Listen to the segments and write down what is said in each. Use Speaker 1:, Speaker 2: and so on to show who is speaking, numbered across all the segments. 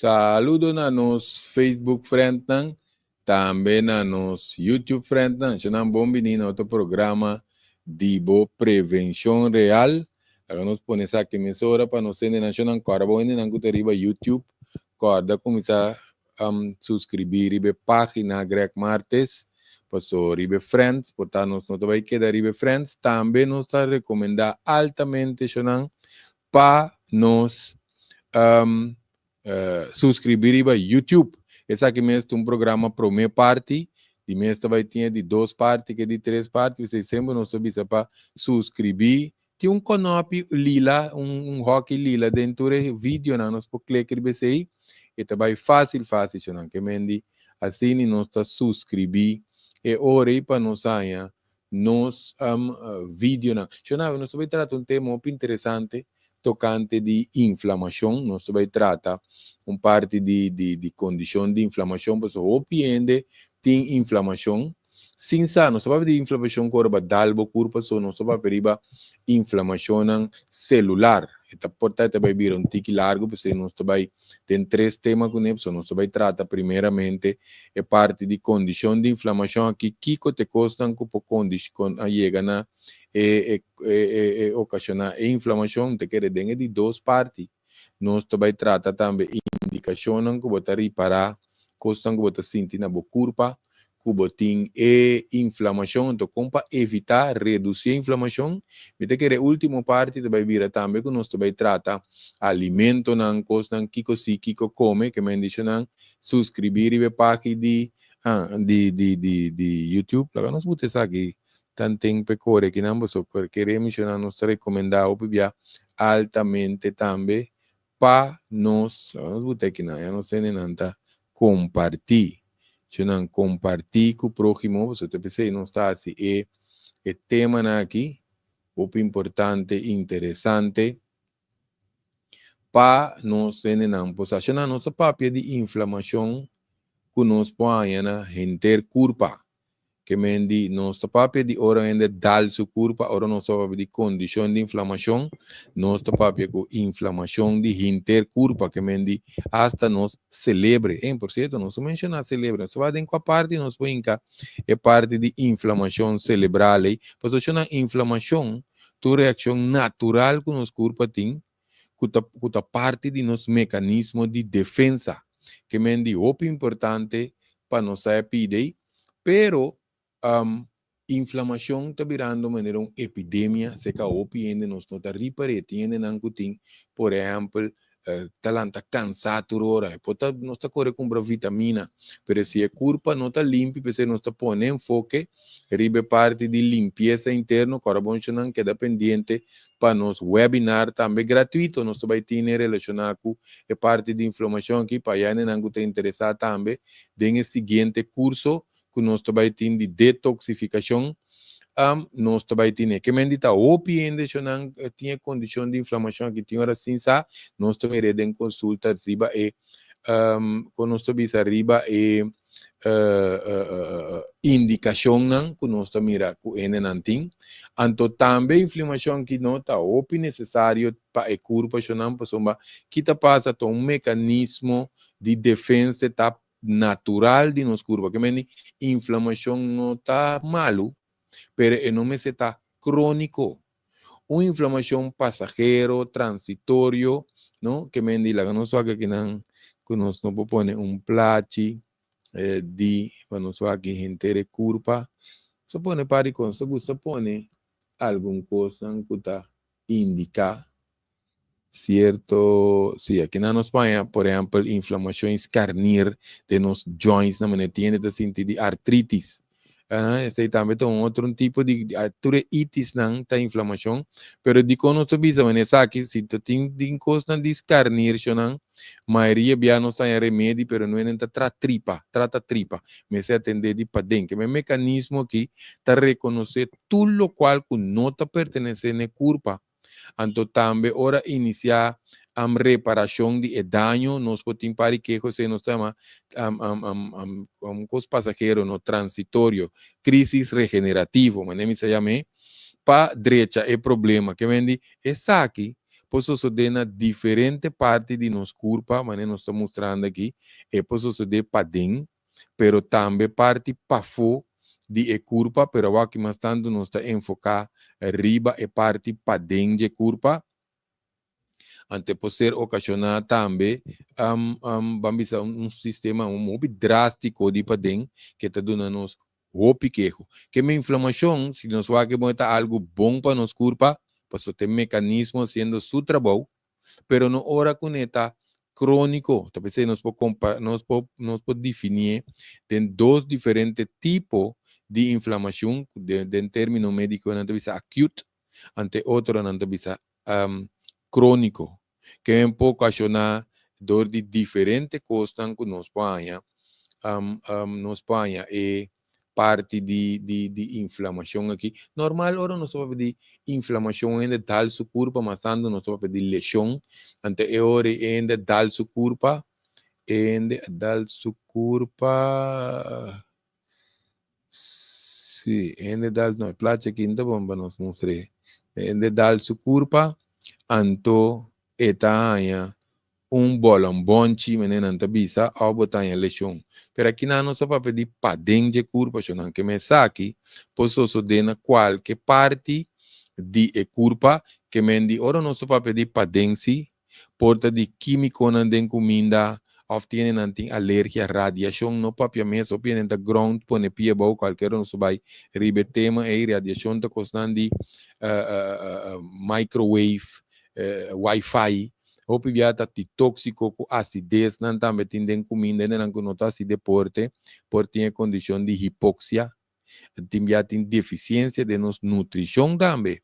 Speaker 1: Saludo na nos Facebook friend nang, também na nos YouTube friend nang. Chanang bom menino outro programa Dibo Prevenção Real. Agora nos põe essa aqui emissora para nos ser nacional carbono nang kuteriba YouTube. Corda começar subscrever ribe página Greg Martes. Passou ribe friends, portanto nos não vai quedar ribe friends. Também nos está recomendar altamente chanang para nos subscrever para YouTube. Esse aqui mesmo é um programa para uma parte, de mesmo vai ter de 2 partes, que de 3 partes, você sempre não sabe para subscrever. Tem um canopy lila, um hockey lila dentro do vídeo, não nós podemos clicar aí, e também fácil, não que mendi assim nós está subscrever e ora para nós saia nos vídeo não. Nós vai tratar um tema muito interessante tocante de inflamação, nós vai tratar parte de condição de inflamação, porque o paciente tem inflamação, sem saber, nós sabemos de inflamação corpo dalbo corpo, nós sabemos periba inflamação celular, eta portanto vai vir tique largo, porque nós vai tem 3 temas com isso, nós vai tratar primeiramente a parte de condição de inflamação aqui, que te costam com condição chega na ocasionar a inflamação, te quer dizer de 2 partes. Nós também trata também indicação que você reparar, costam que você sentir na boa curva, que você tem inflamação, então como para evitar, reduzir a inflamação, você quer a última parte também vira também que nós também trata alimento, não costam kiko si kiko come, que me dizem não subscrever e página de YouTube, lá nós botamos aqui tanto pecore que não vos queremos nós recomendar altamente também para nós botar que não sei nada compartir compartir com o próximo você pensei não está assim é tema aqui muito importante interessante para nós não pois acho na nossa papel de inflamação que nós põe na render culpa que mendi nosso papel de ora ainda dal su curva, ora nosso papel de condição de inflamação, nosso papel com inflamação de inter curva, que mendi hasta nos celebre, por certo, nós mencionamos celebra, só vai com a parte nos põe é parte de inflamação cerebral, pois a inflamação, tu reação natural que nos curva tem, que a parte de nos mecanismo de defesa, que mendi muito importante para nossa pedir, pero inflamação está virando maneira uma epidemia, se que o paciente nos não está reparando, por exemplo, talanta cansado ora, pode não está correndo com vitamina, mas se a culpa não está limpa, porque não está pondo enfoque, ribe parte de limpeza interna, carbono que é dependente para nos webinar também gratuito, nós vai ter relacionado com a parte de inflamação aqui, para não está interessado também, tem o seguinte curso, que nós também temos de detoxificação, nós também temos que meditar o paciente que tinha condição de inflamação que tinha hora assim, nós também redem consulta riba e com nós também riba e indicação que nós também mira com enenantin, então também inflamação que não está necessário para a curva que está passa a um mecanismo de defesa tá natural de nos curva, que menos inflamação não está malo, pero não me está crônico. Uma inflamação passageiro, transitório, não? Que menos lá não só que nós não propõe plati de, quando só que gente curva, só põe para com só gusta põe algum coisa que está indicar cierto, sí, aquí en España, por ejemplo, inflamación carnir de los joints, no me tiene de sentir de artritis. Ese también es otro tipo de artritis, ¿no? Ta inflamación, pero di con otro bisa, me aquí, si tú tienes cosas de carnir, ¿no? Mayoría ya no está en remedio, pero no es trata tripa, me se atender de padén, que mi mecanismo aquí, te reconocer todo lo cual no te pertenece en culpa. Então, também, ora iniciar a reparação de dano, nós podemos para que você nos chama coisa passageiro, no transitório, crise regenerativo, mas nem se chama para direita é problema que vem de essa aqui, posso suceder na diferente parte de nos corpo, mas nós estamos mostrando aqui, e posso suceder para dentro, pero também parte para fora de corpo, pero aqui mais tanto nós está enfocar riba e parte para dentro de corpo, ante pode ser ocasionar também vamos sistema muito drástico de para dentro, que está dando nos o piquejo. Que a inflamação, se nós vamos que algo bom para nos corpo, pues tem mecanismo haciendo su trabajo, pero no hora con esta crónico. Talvez nos podemos definir en dos diferentes tipos de inflamación, de término médico, en visa acute, ante otro en visa crónico, que puede ocasionar dor de diferentes cosas que nos Espanha parte de inflamação aqui. Normal, ora nós vamos de inflamação ainda dá seu corpo, mas quando nós vamos de lesão, ante hora ainda dá seu corpo, sim, ainda dá, não, plate aqui ainda vamos nós mostrar, ainda dá seu corpo, anto etaia bolão bonchi, menina tabisa, ao botar em lesão. Pero aqui não só para pedir para dentro de corpo, senão que me saque, posso ordenar qualquer parte de corpo que me di, ora não só para pedir para dentro, porta de químico na den comida, ou tiene nanti alergia, radiação, no papia mesmo, opinião da ground, pone pia bau, qualquer um vai ribetema e radiação da costan de microwave, Wi-Fi, o pibiata ti tóxico com acidez, não também tem comida, não conota acidez porte tem condição de hipoxia, tem deficiência de nos nutrição também,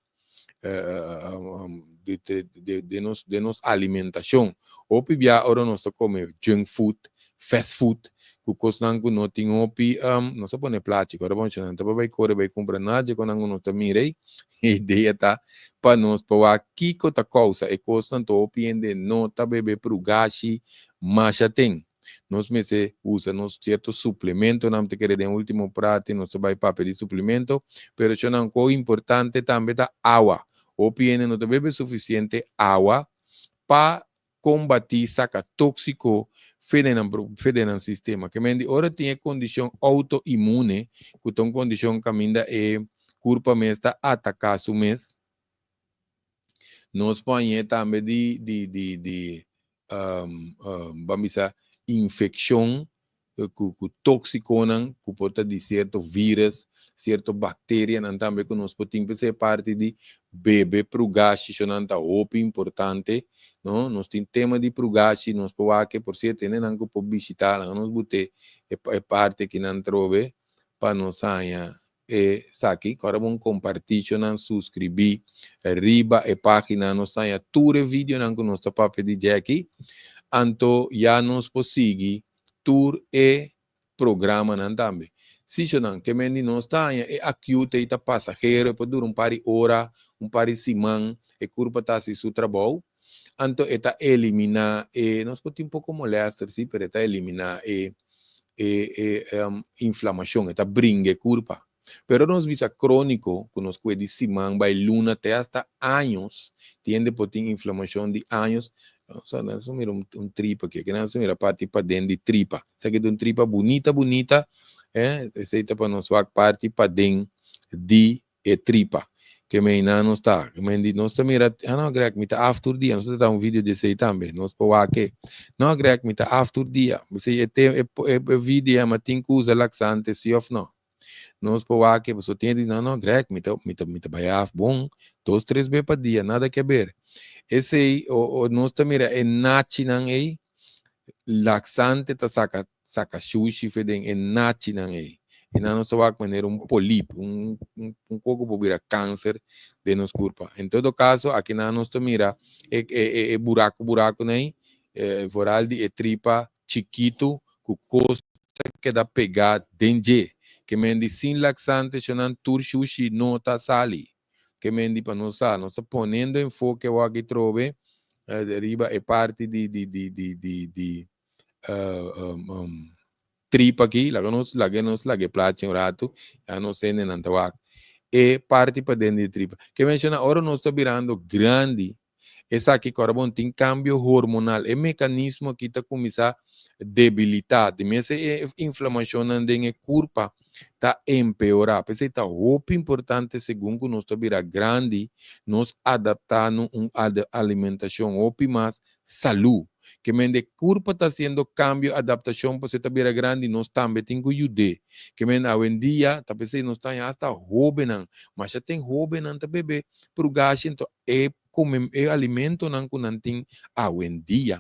Speaker 1: de nos alimentação. O pibiata ora nós come junk food, fast food, que costan que não tem opi, não se pone plástico, ora bom, não tá vai correr, vai comprar nada, quando não tá mirei, ideia tá para nós para aqui que tá causa e costan to opiende não tá bebê pro gashi, mas já tem. Nós me se usa nos certo suplemento, não te querer de último prato, não se vai para pedir suplemento, pero isso não é importante também da água. Opiende não tá bebê suficiente água para combater saca tóxico federal sistema que mendi ora tem condição autoimune que tem condição caminda e culpa mesta atacar su mes nos põe também de vamos dizer infecção que tóxico não que pode de certo vírus certo bactéria não também que nos pode ser parte de bebê pro gás não tá importante. No, nós temos tema de prugashi, nós podemos que por certo não que pode visitar, nós bote é parte que não trove para nós saia e saque, agora vamos compartilhar, não subscrever, riba e página nós saia tudo vídeo não que nós tá para pedir aqui, anto já nos consegue tour e programa não também. Se não que mendi nós saia é acute e tá passageiro, pode durar par de hora, par de semana, e curva tá se seu trabalho. Anto eta eliminar nós podemos pouco molestar sim, pero eta eliminar inflamação, eta brinque culpa. Pero nós visa crônico, que nos cuida de semana, vai luna até hasta anos, tiende por ter inflamação de anos. Nós mira tripa aqui, que nós mira parte para dentro de tripa. Isso aqui é uma tripa bonita, aceita para nós parte para dentro de tripa. Que me não está, que me não está mira, não grec me tá after dia, nós tá vídeo desse aí também, nós pô aqui, não grec me tá after dia, você é vídeo mas tem que usar laxante se of não, nós pô aqui, você tem não grec me tá vai bom, 2-3 vezes para dia, nada que ver, esse aí o nós tá mira é nachinan aí, laxante tá saca sushi feden é nachinan aí. E não só vai ter pólipo, pouco pode virar câncer de nos corpo. Em todo caso, aqui na nossa mira é buraco, né? Voral de tripa chiquito, que costa que dá pegar dentro. Que mendi sem laxante, chonan turchushi não tá sali. Que mendi para nós ponendo enfoque o aqui trove, deriva é parte de tripa aqui, lage plate um rato, já não sei nem antawak. E parte para dentro de tripa. Que menciona, agora nós está virando grande, essa aqui corabon tem cambio hormonal, é mecanismo que está começar a debilitar, mas é inflamação em corpo está empeorar, porque está muito importante segundo nós vira grande, nós adaptar uma alimentação ótima, saúde, que mende corpo está sendo cambio, adaptação, para você vira grande, nós também tem que ajudar, que mende hoje em dia, tá pensando nós está hasta jovem, mas já tem jovem tá bebê, por gasto, então é como é alimento não que não tem hoje em dia.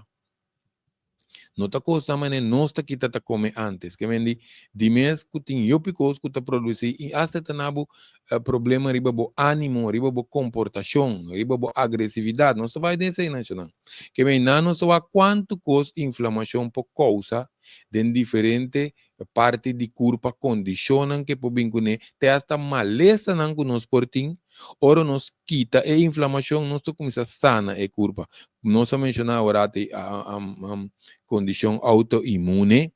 Speaker 1: Não tá coisa mas não está que tá come antes, que vem de mês que tem eu picos que tá produzir e até tá nabo problema riba bo ânimo, riba bo comportação, riba bo agressividade, não só vai desse nacional. Que vem não só a quanto cos inflamação por causa de diferente parte de corpo condicionam que por vincune te hasta maleza não que nos portim, ora nos quita e inflamação não começa sana e corpo. Não só mencionar agora a condição autoimune,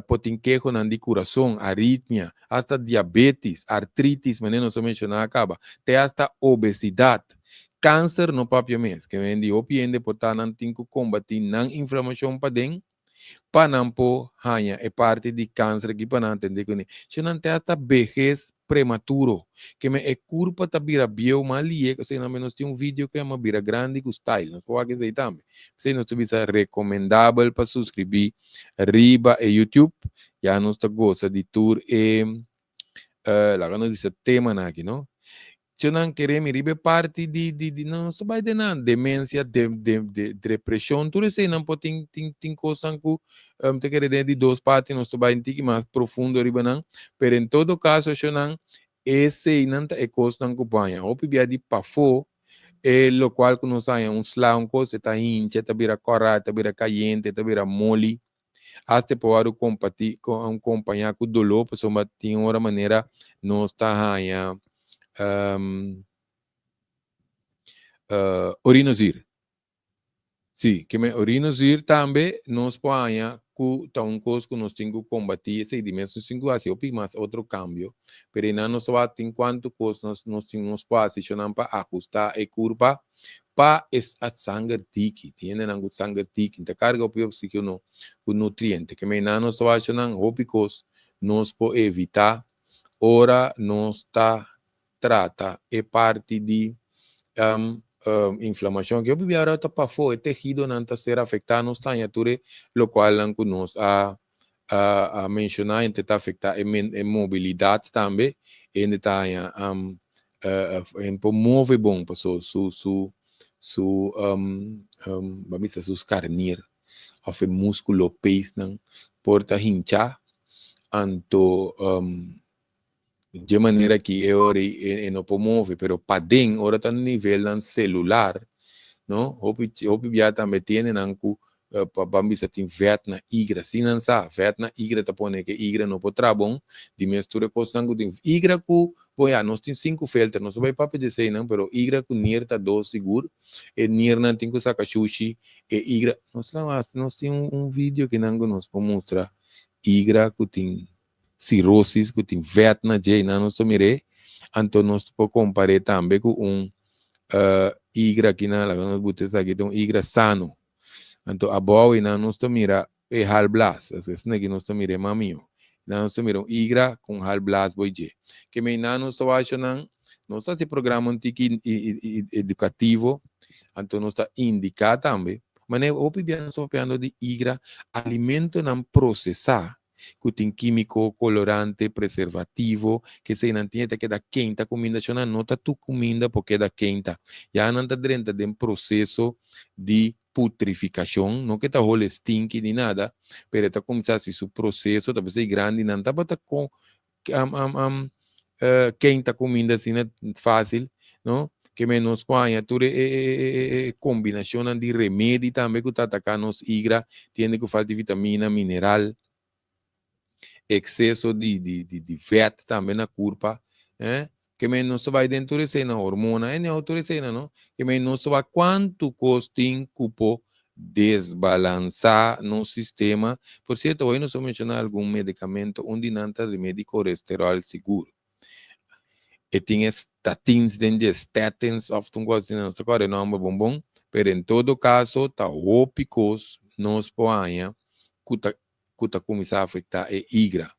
Speaker 1: potenquejo de coração, arritmia, hasta diabetes, artritis, mas não só mencionar acaba, até hasta obesidade, câncer no próprio mês, que vem de opiende, portanto, não tem que combater não inflamação para dentro, para não pôr ranha, é parte de câncer que para não entender que se não tem hasta vejez prematuro, que me é culpa da bira bio mali, que se não menos tem vídeo que é uma bira grande com style, não pode dizer também. Se não tiver recomendável para subscrever riba e YouTube, já não está gosta de tour e lá não diz tema aqui, não? Se não querer me ribe parte de não se vai de nada, demência, de depressão, tudo isso não pode tem coisa que te querer de duas partes, não se vai em mais profundo ribe não, pero em todo caso, se não, esse não é coisa que banha, ou pibia de pafo, lo qual que não sai um slão, coisa está hincha, está vira corrata, está vira caliente, está vira mole, até pode acompanhar com dolor, porque tem outra maneira, não está ranha, urinosir. Sim, que me urinosir também nos põe que tá um coisa que nós temos que combater esse dimensão cinco assim, ou mais outro cambio. Pero não nos vai ter quanto coisa nós temos posicionar para ajustar a curva para a sangue tiki, tiene nangu sangue tiki, te carga o pio que no nutriente que me não nos vai chamar ópicos nos pode evitar ora não está trata é parte de inflamação que eu vi agora está para fora, tecido não está ser afetado, não está em lo qual não nos a mencionar, entre está afetar a mobilidade também, e está em promove bom para su vamos dizer, sus carnir, of músculo peis não porta hincha, anto de maneira que eu não promove, pero para dentro, ora está no nível celular, não? Hopi já também tem nanku vamos dizer, tem vet na igra, se não sabe, vet na igra tá pone que igra não pode trabalhar, de mistura com sangue tem igra com, boia, nós tem 5 filtros, nós vai para dizer não, pero igra com nier tá 2 seguro, e nier não tem que sacar sushi, e igra, nós tem vídeo que nango nós vou mostrar, igra que tem cirrosis, que tem vet na J, não nós mire, então nós podemos comparar também com igra aqui na nós botamos aqui tem igra sano. Então, a boa e não está mira é halblas, as que não está mira mamio, não está mira igra com halblas boije, que me não está achando, não está se programa antigo educativo, então não está indicado também, mas é o pibiano está falando de igra, alimento não processar, que tem químico, colorante, preservativo, que se não tem que da quente, comida não está tu comida porque da quente, já não está dentro de um processo de putrificação, não que está rolo stink nem nada, pero está começando a su processo, talvez é grande, não está para com quente comida assim fácil, não? Que menos põe tudo combinação de remédio também que está atacando os igra, tem que falta de vitamina, mineral, excesso de fat também na curva, que menos vai dentro de cena hormona, é autorizada, não? Que menos vai quanto custa cupo desbalançar no sistema. Por certo, hoje nós vamos mencionar algum medicamento onde não está de médico colesterol seguro. e tem statins dentro statins of um coisa não se corre não bom pero em todo caso tá ópicos nos poanha cuta começar a afetar é igra.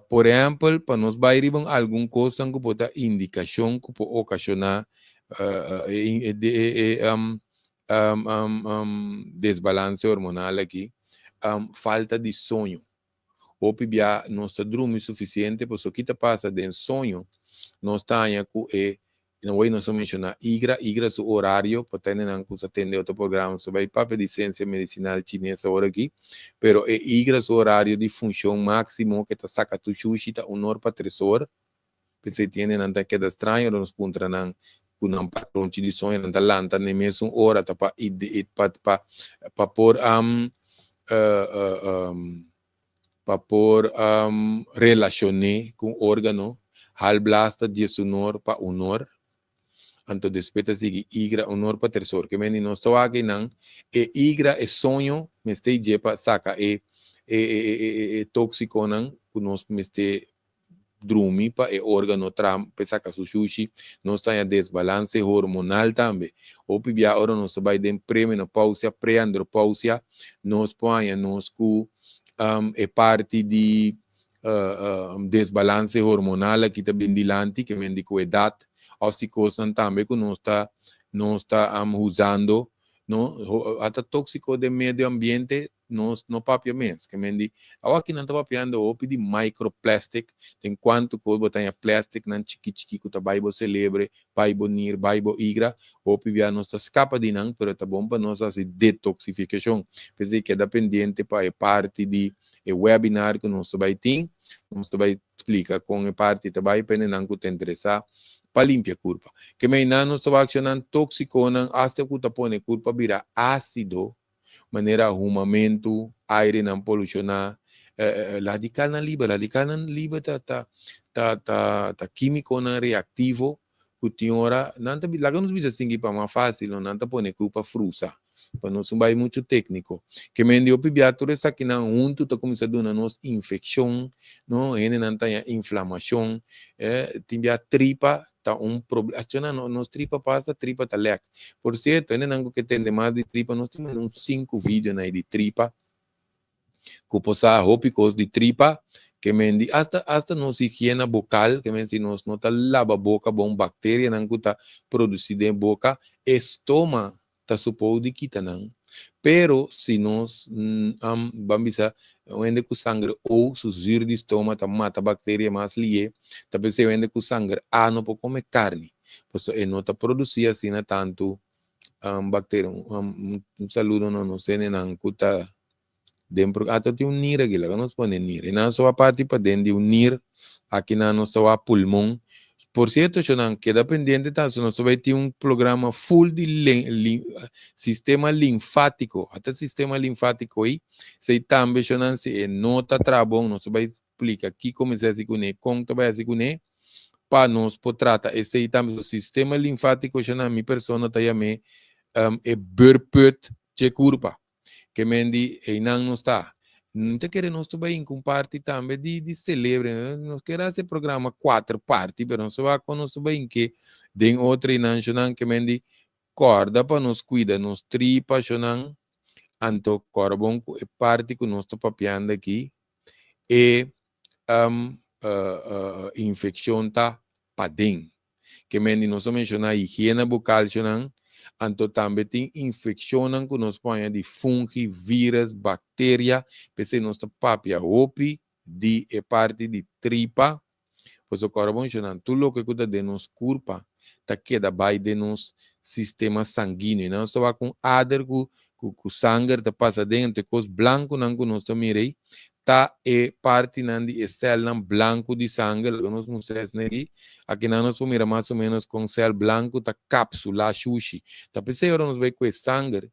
Speaker 1: Por exemplo, para nós bairros algum coisa que pode indicação que pode ocasionar desbalance hormonal aqui, falta de sonho. Ou pibia não está dormindo suficiente, porque o que passa dentro do sonho, não está aí com não vou não mencionar igra o horário para ter não que atender outro programa sobre papel de ciência medicinal chinesa hora aqui, pero igra o horário de função máximo que está saca tu sushi tá 1 hora para 3 horas, porque tem não tá queda estranho nos puntra não com um padrão de sonho não tá lanta nem mesmo hora tá para por relacionar com o órgão, hal blasta de sonor para 1 hora. Então, depois sigue igra 1 hora para 3 horas. Que meni não estou aqui não. E igra é sonho, me está de para saca tóxico não, que nós me está dormir para o órgão tram, para sacar sushi, nós está em desbalance hormonal também. Ou pibia agora nós vai de pré-menopausia, pré-andropausia, nós põe nós com é parte de desbalance hormonal aqui também dilante, que vem de com idade, ou se coisas também que não está usando, não, até tóxico do meio ambiente, no papia mesmo, que vem de, aqui não está papiando, ou de microplastic, tem quanto que botar plástico, não chiqui, que tá baibo celebre, baibo nir, baibo igra, ou pibia não está escapa de não, pero tá bom para nós fazer detoxificação, pensei que é dependente para parte de webinar que nós vai ter, nós vai explicar com a parte também, dependendo do que te interessar, para limpar a curva. Que me não está acionando tóxico, não, hasta que tu põe a curva vira ácido, maneira arrumamento, aire não polucionar, radical na liba tá químico não reativo, que tem hora, não tá, lá que nós vimos assim, para mais fácil, não tá põe a curva frusa. Para nós não vai muito técnico. Que me deu pibiatura essa aqui não junto tá começando a dar nos infecção, não, ele não tem inflamação, tem tripa tá problema, aciona nos tripa passa tripa tá leque. Por certo, ele não que tem mais de tripa, nós temos uns 5 vídeos aí de tripa, que possa roupa de tripa, que mendi hasta nos higiene bucal, que mendi nos não tá lava a boca, bom bactéria não que tá produzida em boca, estômago tá suposto de quitar não. Pero se nós vamos a onde com sangue ou suzir de estômago tá mata bactéria mais lié, talvez se onde com sangue não pode comer carne, pois não tá produzir assim tanto bactéria. Saludo não sei nem não que tá dentro até tem nir aqui lá, nós põe nir, e não só a parte para dentro de nir, aqui na nossa pulmão. Por certo, Shonan, queda pendente, tá? Nós vai ter programa full de sistema linfático, até sistema linfático aí, se também, Shonan, se nota trabão, nós vai explicar aqui como é se conhe, como vai se conhe, para nós poder tratar esse também o sistema linfático, Shonan, minha pessoa tá aí, burput de curva, que mendi, e não está. Não te queremos nós também com parte também de celebre, nós queremos esse programa 4 partes, mas não se vai com nós também que tem outra e não que mendi corda para nos cuidar, nos tripa, chonan, anto corbon é parte que nós estamos papiando aqui e infecção tá para dentro, que mendi nós mencionar higiene bucal, chonan, anto também tem infecção que nos põe de fungi, vírus, bactéria, porque nós papia opi de parte de tripa, pois o corpo funcionando, tudo o que cuida de nos curpa, tá queda vai de nos sistema sanguíneo, não só com ader com sangue tá passa dentro, coisa branco não que nós mirei, tá parte não de célula branco de sangue, que nós mostramos aqui não nós mira mais ou menos com célula branco tá cápsula sushi, tá pensei agora nós vai com sangue,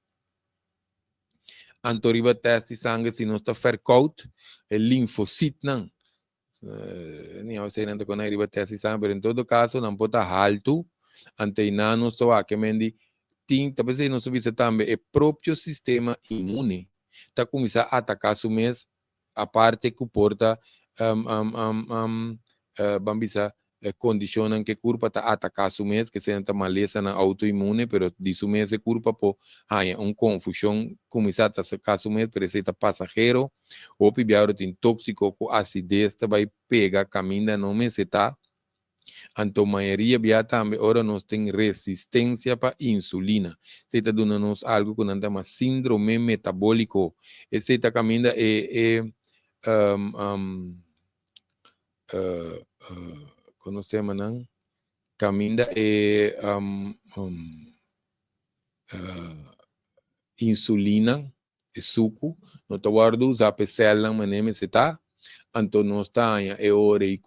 Speaker 1: antoriba teste sangue se nós tá fercout, linfocito não, nem sei não com a riba teste sangue, mas em todo caso não pode alto, ante não nós tá que mendi talvez não subisse também o próprio sistema imune tá começar a atacar o mês a parte que porta bambisa condicionam que curpa tá atacar su mês, que senta maleza na autoimune, pero de su mês é curpa por confusão, começar a atacar su mês, parece que tá passageiro, ou pibiaro tem tóxico, com acidez, vai pegar, caminha, não me se tá. Então, a maioria já também, ora, nós tem resistência para insulina. Você está dando nos algo que nós chamamos síndrome metabólico. Esse está caminhando como se chama, não? Caminha insulina, suco, não está guardando usar pessoal não maneira se tá. Então, nós está hora e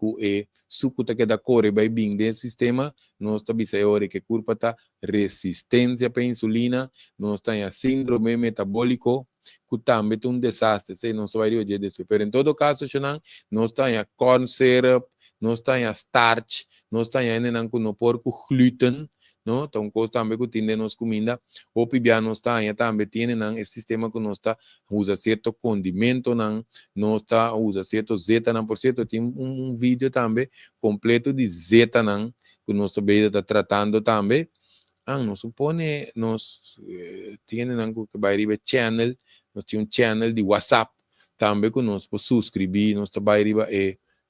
Speaker 1: suco tá que da corre vai bem desse sistema, nós está bisa hora que curva tá resistência para insulina, nós está síndrome metabólico, que também é desastre, se não se vai hoje depois. Mas em todo caso, nós está corn syrup, nós está starch, nós está não porco gluten, não? Então, coisa também que tem nos comida, o pibiano está também tem esse sistema que nós está usa certo condimento, nós está usa certo zeta, por certo, tem vídeo também completo de zeta, que nós também está tratando também. Nós supone, nós temos que vai riba channel, nós temos channel de WhatsApp, também que nós podemos subscrever, nós vai riba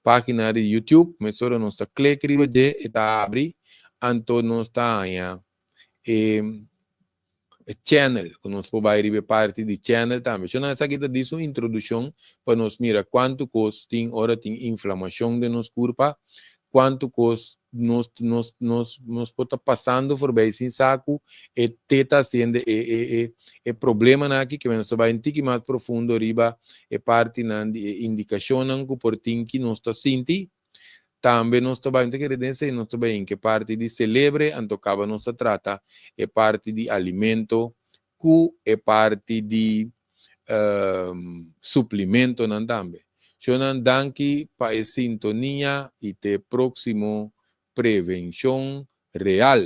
Speaker 1: página de YouTube, mas só nós está clique riba de está abrir. Então, nós está channel, que nós podemos ver parte de channel também. Então, nós aqui diz uma introdução para nós mirar quanto custa, tem hora tem inflamação de nosso corpo, quanto custa nós podemos passando por bem sem saco, e teta sendo problema aqui, que nós vai entender mais profundo, riba, parte de indicação que por que nós está sentindo. Também nós trabalhamos em credência e nós trabalhamos em que parte de celebre, antocava nós trata, é parte de alimento, que é parte de suplemento também. Eu não danke para a sintonia e te próximo prevenção real.